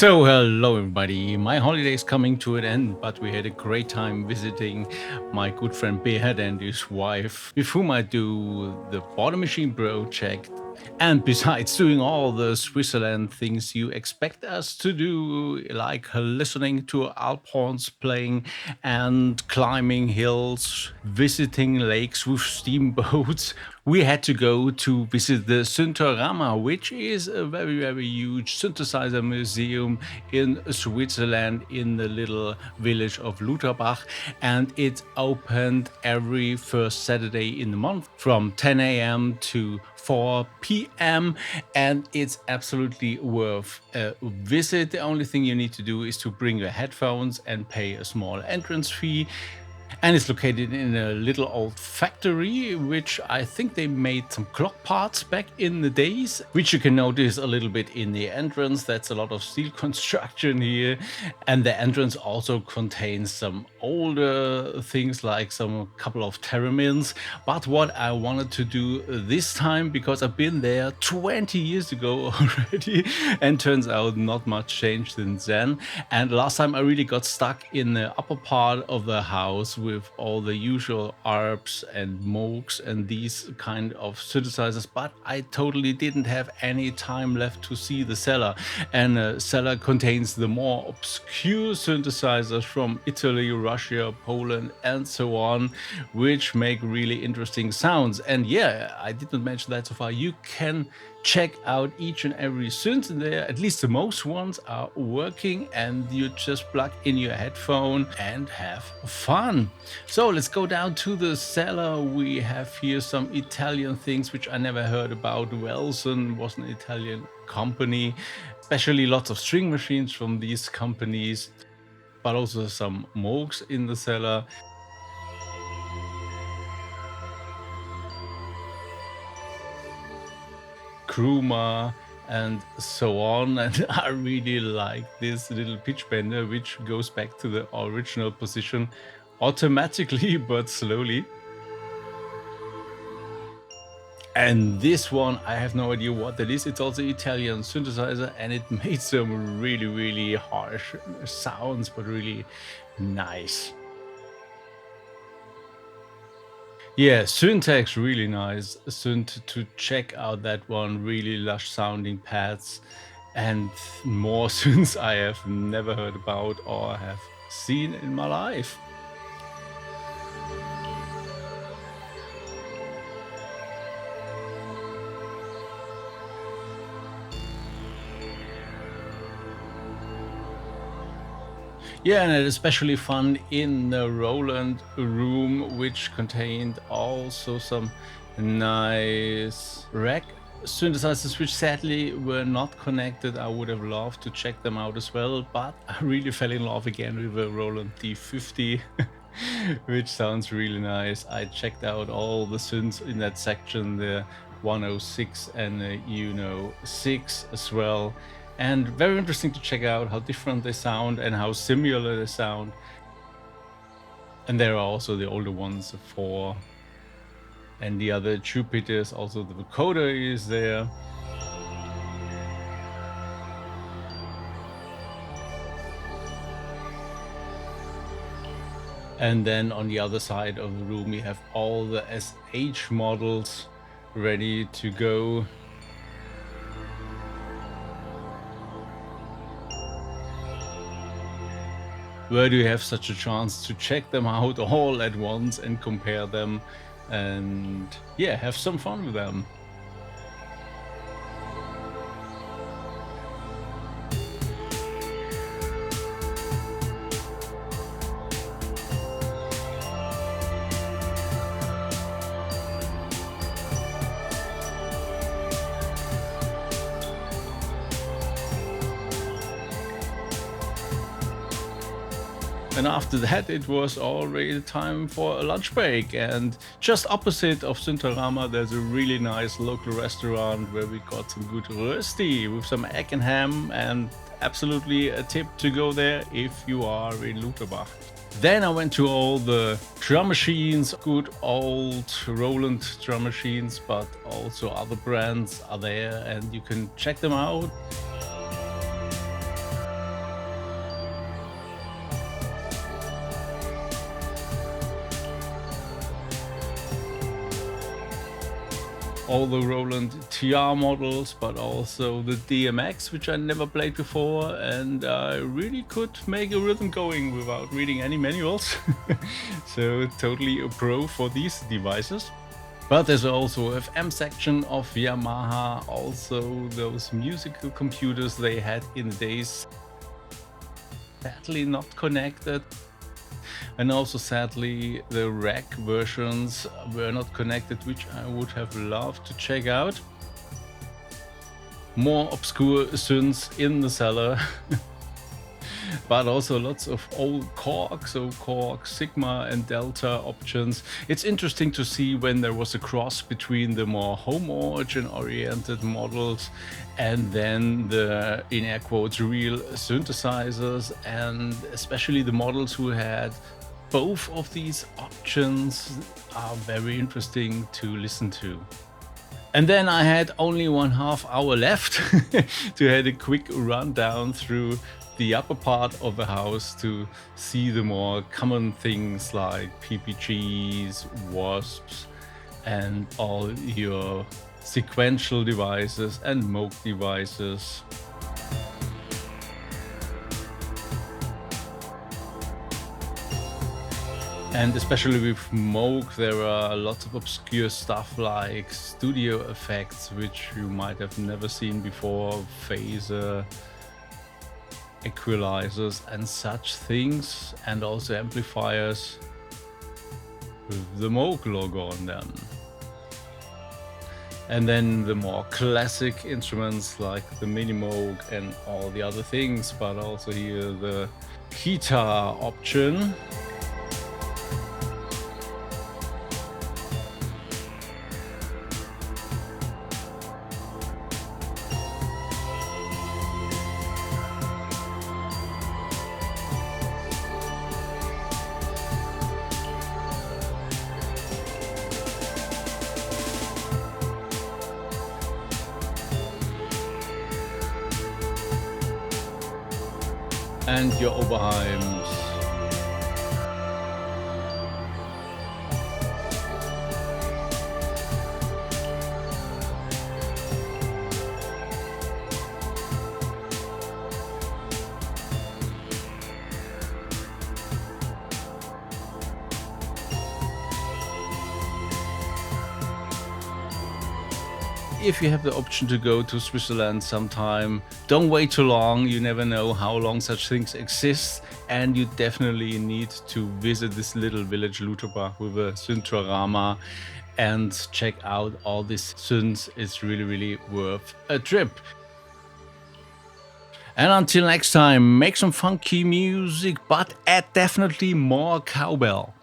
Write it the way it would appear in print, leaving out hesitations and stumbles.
So, hello everybody. My holiday is coming to an end, but we had a great time visiting my good friend Behat and his wife, with whom I do the Border Machine project. And besides doing all the Switzerland things you expect us to do, like listening to Alphorns playing and climbing hills, visiting lakes with steamboats, we had to go to visit the Synthorama, which is a very, very huge synthesizer museum in Switzerland in the little village of Luterbach. And it's opened every first Saturday in the month from 10 a.m. to 4 p.m. and it's absolutely worth a visit. The only thing you need to do is to bring your headphones and pay a small entrance fee. And it's located in a little old factory, which I think they made some clock parts back in the days, which you can notice a little bit in the entrance. That's a lot of steel construction here. And the entrance also contains some older things like some couple of theremins. But what I wanted to do this time, because I've been there 20 years ago already, and turns out not much changed since then. And last time I really got stuck in the upper part of the house with all the usual ARPs and Moogs and these kind of synthesizers, but I totally didn't have any time left to see the cellar. And cellar contains the more obscure synthesizers from Italy, Russia, Poland, and so on, which make really interesting sounds. And yeah, I didn't mention that so far. You can check out each and every synth in there. At least the most ones are working, and you just plug in your headphone and have fun. So let's go down to the cellar. We have here some Italian things which I never heard about. Welson was an Italian company, especially lots of string machines from these companies, but also some Moogs in the cellar. Kruma and so on. And I really like this little pitch bender, which goes back to the original position automatically but slowly. And this one, I have no idea what that is. It's also Italian synthesizer, and it made some really, really harsh sounds, but really nice. Yeah, syntax really nice. Synth to check out that one, really lush sounding pads and more synths I have never heard about or have seen in my life. Yeah, and it's especially fun in the Roland room, which contained also some nice rack synthesizers, which sadly were not connected. I would have loved to check them out as well, but I really fell in love again with the Roland D50, which sounds really nice. I checked out all the synths in that section, the 106 and the Uno 6 as well. And very interesting to check out how different they sound and how similar they sound. And there are also the older ones, the 4 and the other Jupiters. Also the vocoder is there. And then on the other side of the room, you have all the SH models ready to go. Where do you have such a chance to check them out all at once and compare them and yeah, have some fun with them? And after that, it was already time for a lunch break. And just opposite of Synthorama, there's a really nice local restaurant where we got some good rösti with some egg and ham, and absolutely a tip to go there if you are in Luterbach. Then I went to all the drum machines, good old Roland drum machines, but also other brands are there and you can check them out. all the Roland TR models, but also the DMX, which I never played before, and I really could make a rhythm going without reading any manuals. So totally a pro for these devices. But there's also FM section of Yamaha, also those musical computers they had in the days, sadly not connected. And also sadly the rack versions were not connected, which I would have loved to check out. More obscure synths in the cellar. But also lots of old Korg, so Korg, Sigma and Delta options. It's interesting to see when there was a cross between the more home origin oriented models and then the, in air quotes, real synthesizers, and especially the models who had both of these options are very interesting to listen to. And then I had only 1/2 hour left to have a quick rundown through the upper part of the house to see the more common things like PPGs, wasps, and all your sequential devices and Moog devices. And especially with Moog, there are lots of obscure stuff like studio effects, which you might have never seen before, phaser, equalizers and such things, and also amplifiers with the Moog logo on them. And then the more classic instruments like the Mini Moog and all the other things, but also here the guitar option. And your Oberheims. If you have the option to go to Switzerland sometime, don't wait too long. You never know how long such things exist, and you definitely need to visit this little village Luterbach with a Synthorama and check out all these synths. It's really worth a trip. And until next time, make some funky music, but add definitely more cowbell.